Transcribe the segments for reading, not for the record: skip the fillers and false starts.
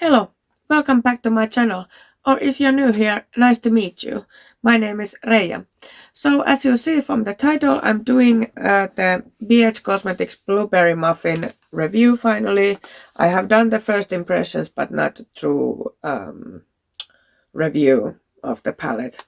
Hello, welcome back to my channel, or if you're new here, nice to meet you. My name is Reija. So as you see from the title, I'm doing the BH Cosmetics Blueberry Muffin review finally. I have done the first impressions, but not a true review of the palette.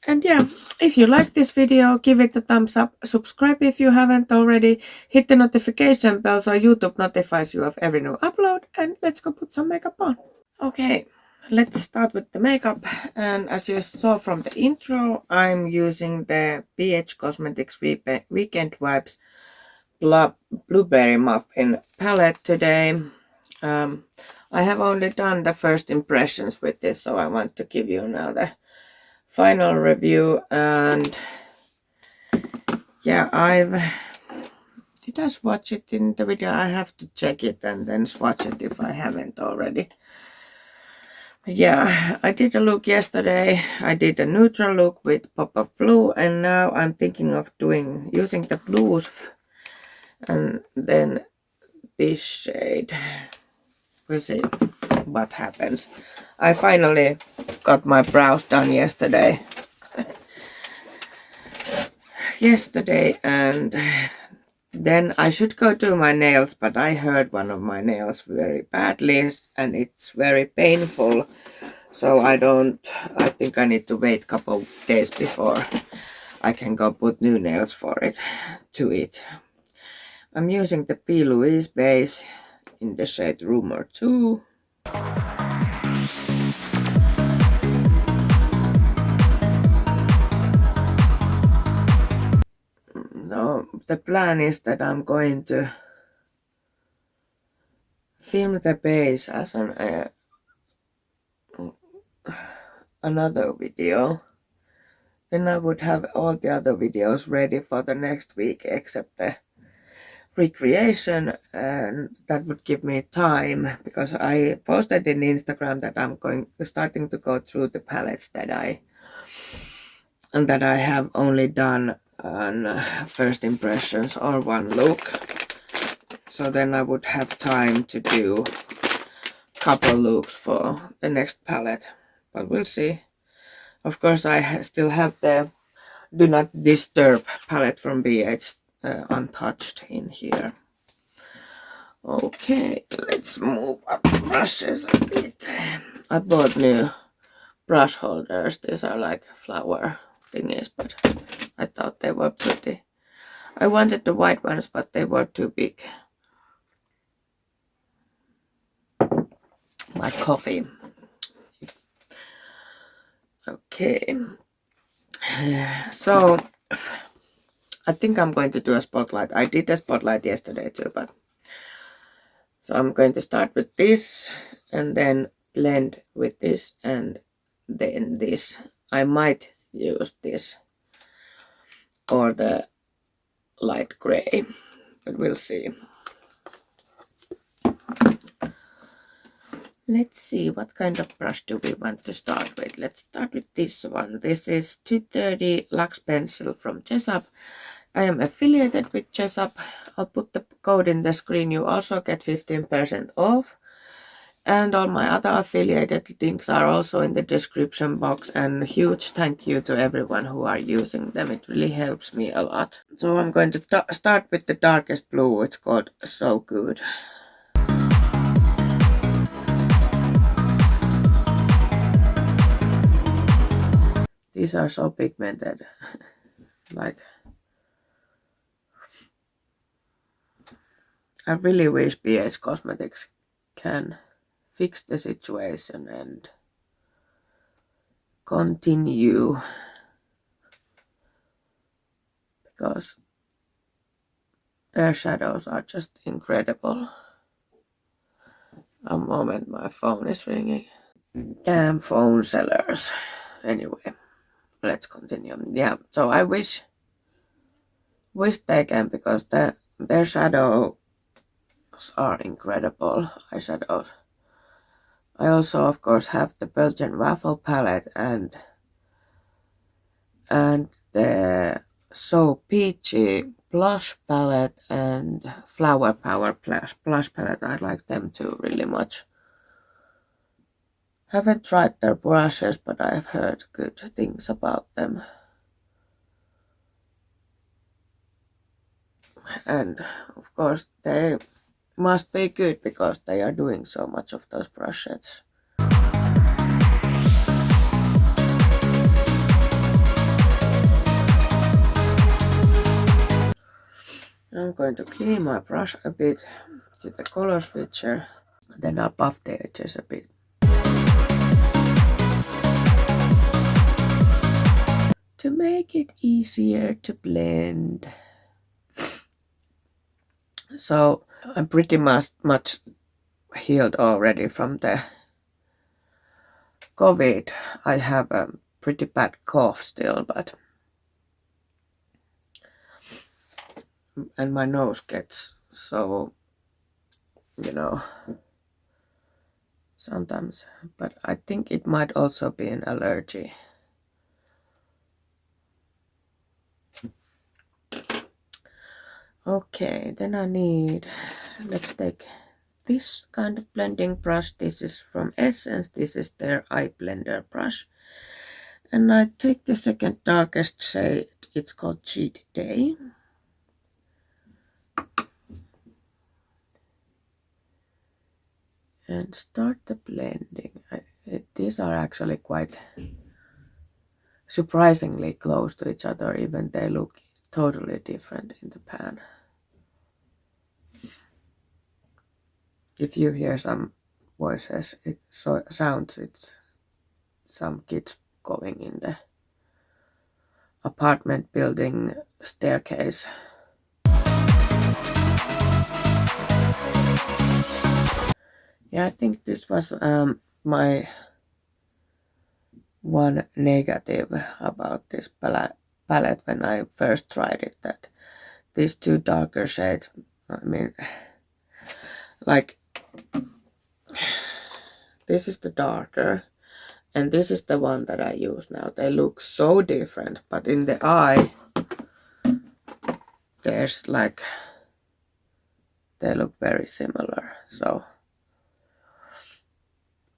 And yeah, if you like this video, give it a thumbs up, subscribe if you haven't already, hit the notification bell so YouTube notifies you of every new upload, and let's go put some makeup on. Okay, let's start with the makeup, and as you saw from the intro, I'm using the BH Cosmetics Weekend Vibes Blueberry Muffin palette today. I have only done the first impressions with this, so I want to give you now the final review. And yeah, did I swatch it in the video? I have to check it and then swatch it if I haven't already. Yeah, I did a look yesterday. I did a neutral look with pop of blue, and now I'm thinking of using the blues and then this shade. We'll see what happens. I finally got my brows done yesterday. And then I should go do my nails, but I hurt one of my nails very badly and it's very painful. So I think I need to wait a couple days before I can go put new nails to it. I'm using the P. Louise base in the shade Rumor 2. No, the plan is that I'm going to film the base as another video. Then I would have all the other videos ready for the next week except the recreation, and that would give me time because I posted in Instagram that I'm starting to go through the palettes that I have only done on first impressions or one look. So then I would have time to do a couple looks for the next palette, but we'll see. Of course, I still have the Do Not Disturb palette from BH untouched in here. Okay, let's move up brushes a bit. I bought new brush holders. These are like flower thingies, but I thought they were pretty. I wanted the white ones, but they were too big. My coffee. Okay. So I think I'm going to do a spotlight. I did a spotlight yesterday too, but so I'm going to start with this and then blend with this and then this. I might use this or the light gray, but we'll see. Let's see, what kind of brush do we want to start with? Let's start with this one. This is 230 Lux Pencil from Jessup. I am affiliated with Jessup. I'll put the code in the screen. You also get 15% off. And all my other affiliated links are also in the description box. And huge thank you to everyone who are using them. It really helps me a lot. So I'm going to start with the darkest blue. It's called So Good. These are so pigmented. Like, I really wish BH Cosmetics can fix the situation and continue, because their shadows are just incredible. A moment, my phone is ringing. Damn phone sellers. Anyway, let's continue. Yeah, so I wish they can, because their shadows are incredible eyeshadows. I also, of course, have the Belgian Waffle palette and the So Peachy blush palette and Flower Power blush palette. I like them too really much. Haven't tried their brushes, but I've heard good things about them. And of course they must be good because they are doing so much of those brushes. I'm going to clean my brush a bit to the color switcher, then I'll buff the edges a bit. To make it easier to blend. So I'm pretty much healed already from the COVID. I have a pretty bad cough still, and my nose gets so, sometimes, but I think it might also be an allergy. Okay, then let's take this kind of blending brush. This is from Essence. This is their eye blender brush. And I take the second darkest shade. It's called Cheat Day. And start the blending. These are actually quite surprisingly close to each other, even they look totally different in the pan. If you hear some voices, it sounds it's some kids going in the apartment building staircase. Yeah, I think this was my one negative about this palette when I first tried it, that these two darker shades, I mean, like this is the darker and this is the one that I use now. They look so different, but in the eye there's like, they look very similar. So,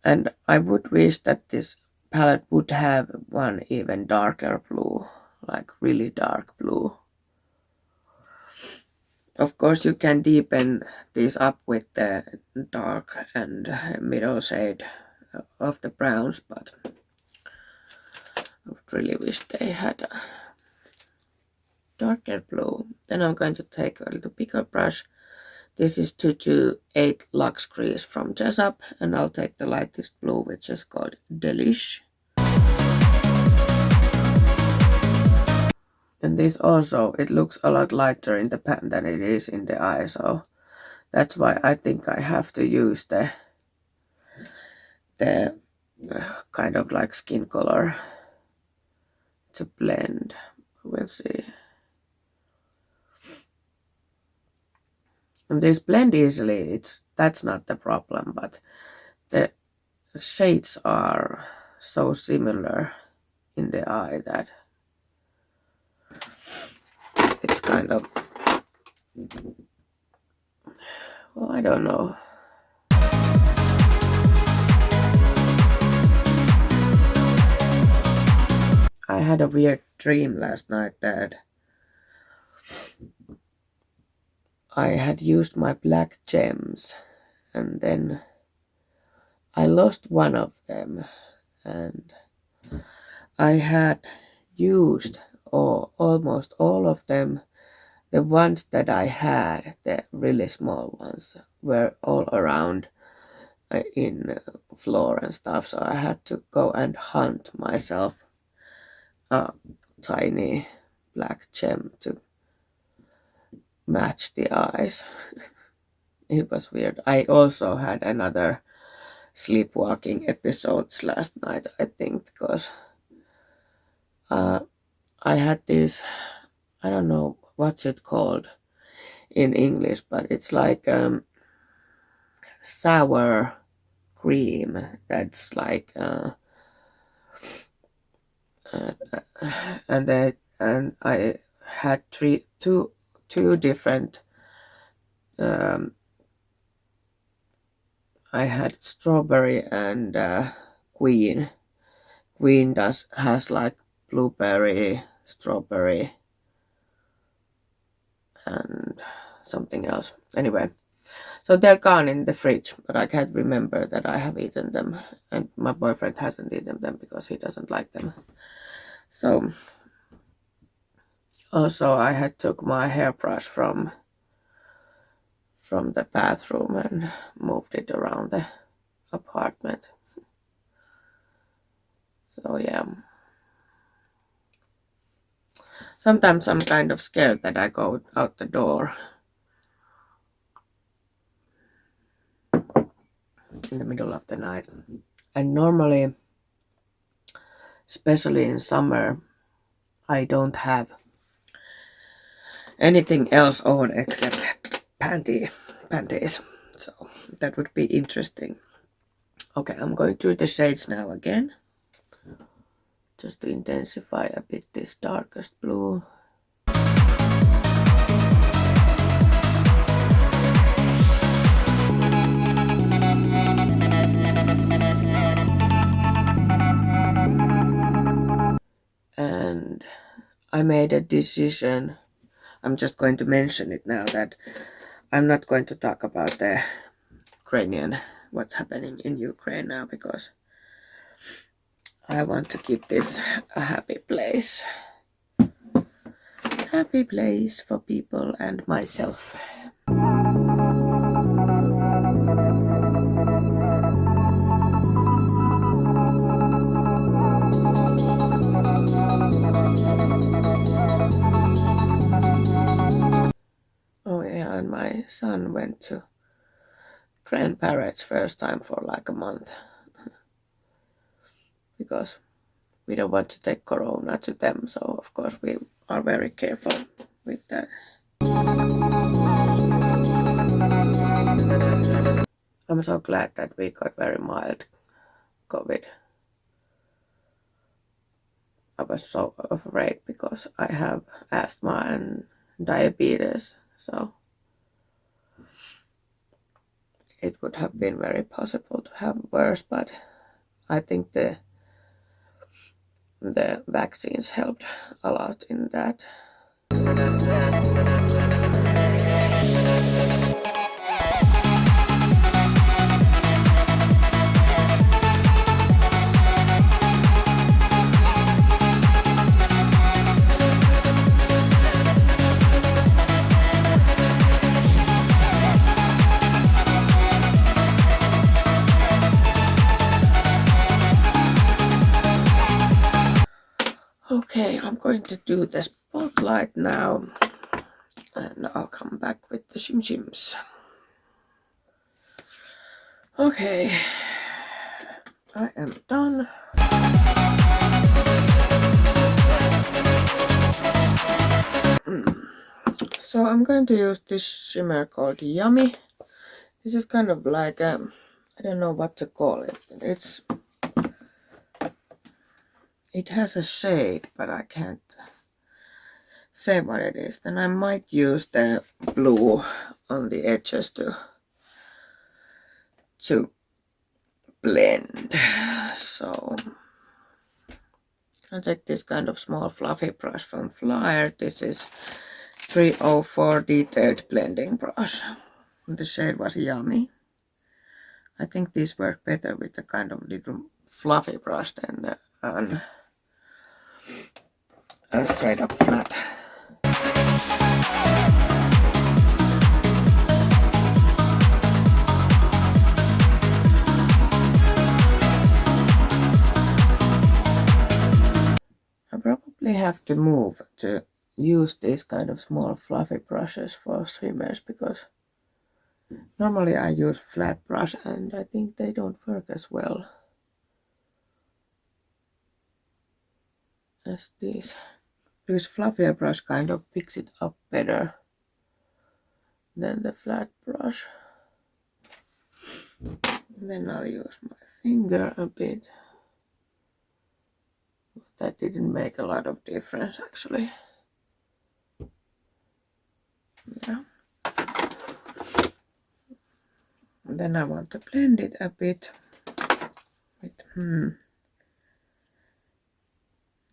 and I would wish that this palette would have one even darker blue, like really dark blue. Of course you can deepen these up with the dark and middle shade of the browns, but I would really wish they had a darker blue. Then I'm going to take a little bigger brush. This is 228 Lux Crease from Jessup, and I'll take the lightest blue, which is called Delish. And this also, it looks a lot lighter in the pan than it is in the eye, so that's why I think I have to use the kind of like skin color to blend. We'll see. And these blend easily, that's not the problem, but the shades are so similar in the eye that it's kind of, well, I don't know. I had a weird dream last night that I had used my black gems and then I lost one of them, and I had used almost all of them. The ones that I had, the really small ones, were all around in floor and stuff, so I had to go and hunt myself a tiny black gem to match the eyes. It was weird. I also had another sleepwalking episodes last night, I think, because I had this, I don't know what's it called in English, but it's like sour cream that's like and I had two different I had strawberry and Queen. Queen has like blueberry, strawberry, and something else. Anyway, so they're gone in the fridge, but I can't remember that I have eaten them, and my boyfriend hasn't eaten them because he doesn't like them. So also I had took my hairbrush from the bathroom and moved it around the apartment. So yeah. Sometimes I'm kind of scared that I go out the door in the middle of the night. And normally, especially in summer, I don't have anything else on except panties. So that would be interesting. Okay, I'm going through the shades now again, just to intensify a bit this darkest blue. And I made a decision. I'm just going to mention it now that I'm not going to talk about the Ukrainian, what's happening in Ukraine now, because I want to keep this a happy place. Happy place for people and myself. Oh yeah, and my son went to grandparents first time for like a month. Because we don't want to take corona to them, so of course we are very careful with that. I'm so glad that we got very mild COVID. I was so afraid because I have asthma and diabetes, so it would have been very possible to have worse, but I think the vaccines helped a lot in that. Okay, I'm going to do the spotlight now, and I'll come back with the shim-shims. Okay, I am done. So I'm going to use this shimmer called Yummy. This is kind of like I don't know what to call it. It has a shade, but I can't say what it is. Then I might use the blue on the edges to blend. So I'll take this kind of small fluffy brush from Flyer. This is 304 detailed blending brush. The shade was Yummy. I think these work better with the kind of little fluffy brush than a straight up flat. I probably have to move to use these kind of small fluffy brushes for shimmers, because normally I use flat brush and I think they don't work as well as these. Because fluffier brush kind of picks it up better than the flat brush. Then I'll use my finger a bit. That didn't make a lot of difference actually. Yeah. And then I want to blend it a bit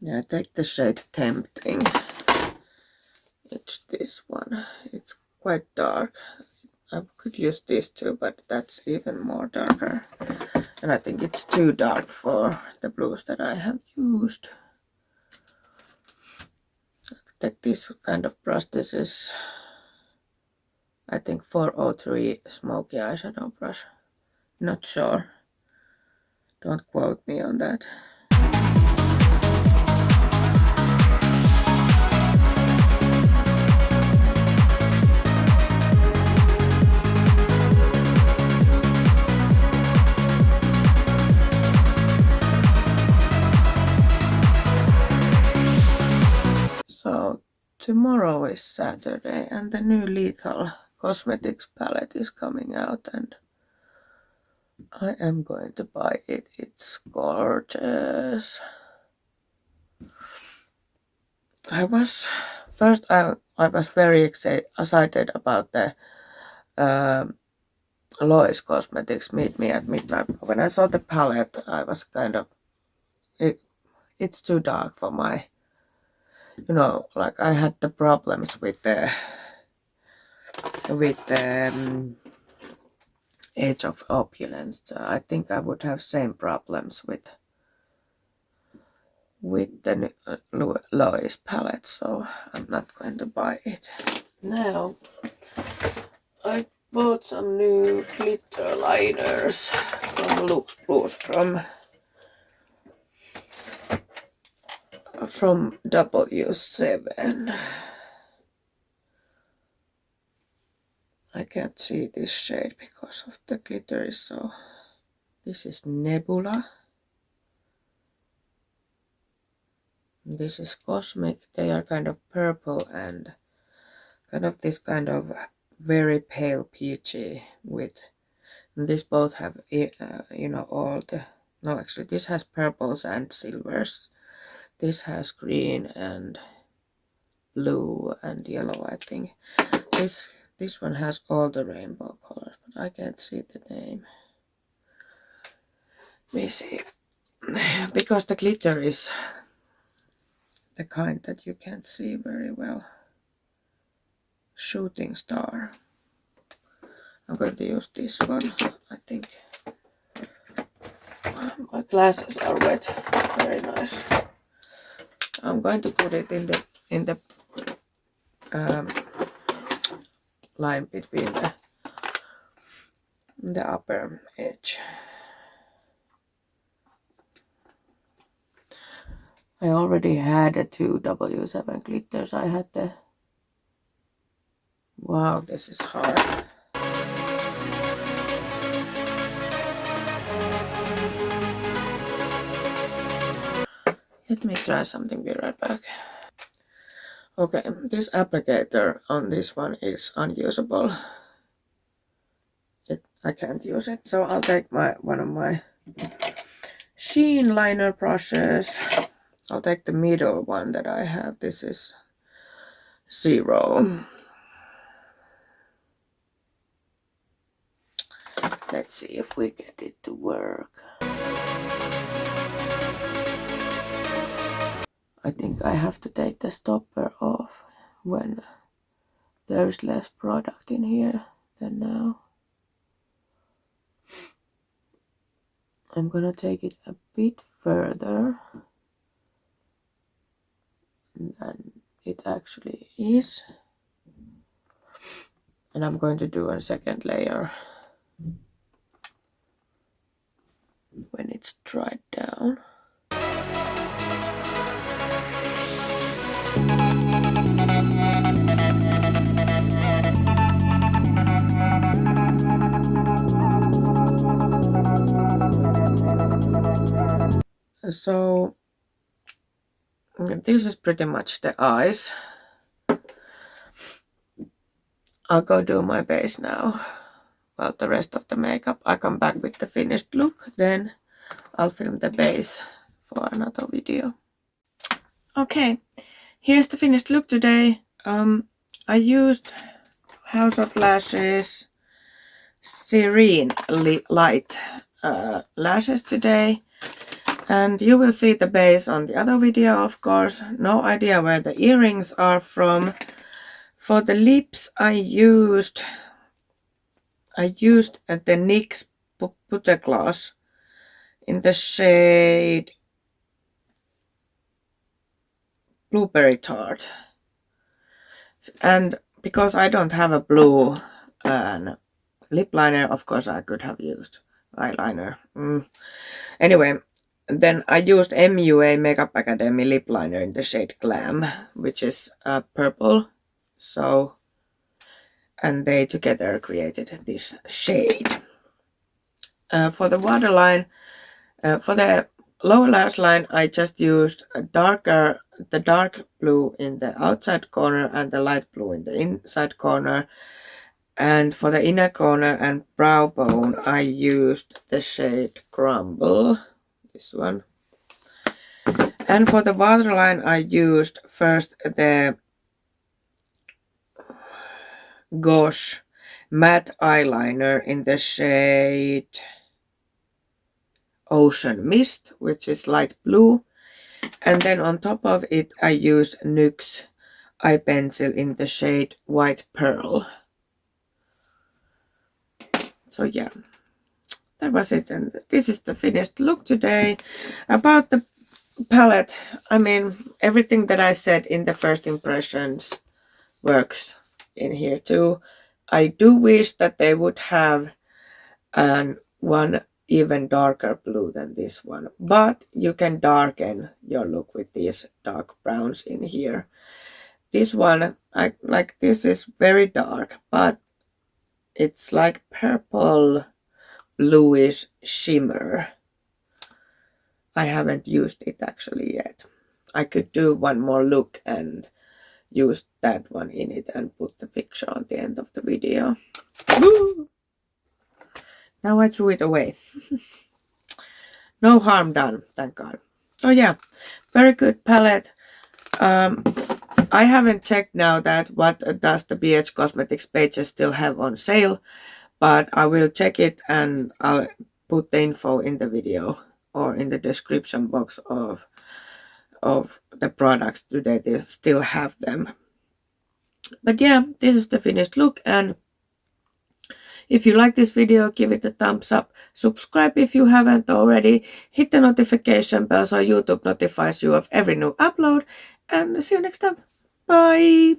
Yeah, I take the shade Tempting. It's this one. It's quite dark. I could use this too, but that's even more darker. And I think it's too dark for the blues that I have used. So take this kind of brush. This is, I think, 403 Smoky Eyeshadow brush. Not sure. Don't quote me on that. So tomorrow is Saturday and the new Lethal Cosmetics palette is coming out and I am going to buy it. It's gorgeous. I was very excited about the Lois Cosmetics Meet Me at Midnight. When I saw the palette, I was kind of, it's too dark for my, like I had the problems with the Age of Opulence. I think I would have same problems with the Lois palette, so I'm not going to buy it. Now, I bought some new glitter liners from Lux Blues from W7. I can't see this shade because of the glitter is so. This is Nebula. This is Cosmic. They are kind of purple and kind of this kind of very pale peachy with. And these both have, all the. No, actually, this has purples and silvers. This has green and blue and yellow, I think. This one has all the rainbow colors, but I can't see the name. Let me see. Because the glitter is the kind that you can't see very well. Shooting Star. I'm going to use this one, I think. My glasses are wet. Very nice. I'm going to put it in the line between the upper edge. I already had the two W7 glitters. I had the. Wow, this is hard. Let me try something, be right back. Okay, this applicator on this one is unusable. I can't use it, so I'll take one of my Sheen liner brushes. I'll take the middle one that I have. This is 0. Let's see if we get it to work. I think I have to take the stopper off when there's less product in here than now. I'm gonna take it a bit further than it actually is. And I'm going to do a second layer when it's dried down. So this is pretty much the eyes. I'll go do my base now. Well, the rest of the makeup. I come back with the finished look, then I'll film the base for another video. Okay, here's the finished look today. I used House of Lashes Serene Light lashes today. And you will see the base on the other video, of course. No idea where the earrings are from. For the lips, I used the NYX Butter Gloss in the shade Blueberry Tart. And because I don't have a blue lip liner, of course I could have used eyeliner. Anyway, then I used MUA Makeup Academy lip liner in the shade Glam, which is purple. So, and they together created this shade. For the waterline, for the lower lash line, I just used the dark blue in the outside corner and the light blue in the inside corner. And for the inner corner and brow bone, I used the shade Crumble, this one. And for the waterline, I used first the Gosh matte eyeliner in the shade Ocean Mist, which is light blue. And then on top of it, I used NYX eye pencil in the shade White Pearl. So yeah, that was it. And this is the finished look today. About the palette, I mean, everything that I said in the first impressions works in here too. I do wish that they would have one even darker blue than this one, but you can darken your look with these dark browns in here. This one, I like, this is very dark, but it's like purple bluish shimmer. I haven't used it actually yet. I could do one more look and use that one in it and put the picture on the end of the video. Woo! Now I threw it away. No harm done, thank God. Oh yeah, very good palette. I haven't checked now that what does the BH Cosmetics pages still have on sale, but I will check it and I'll put the info in the video or in the description box of the products today. They still have them. But yeah, this is the finished look, and if you like this video, give it a thumbs up. Subscribe if you haven't already. Hit the notification bell so YouTube notifies you of every new upload. And see you next time. Bye!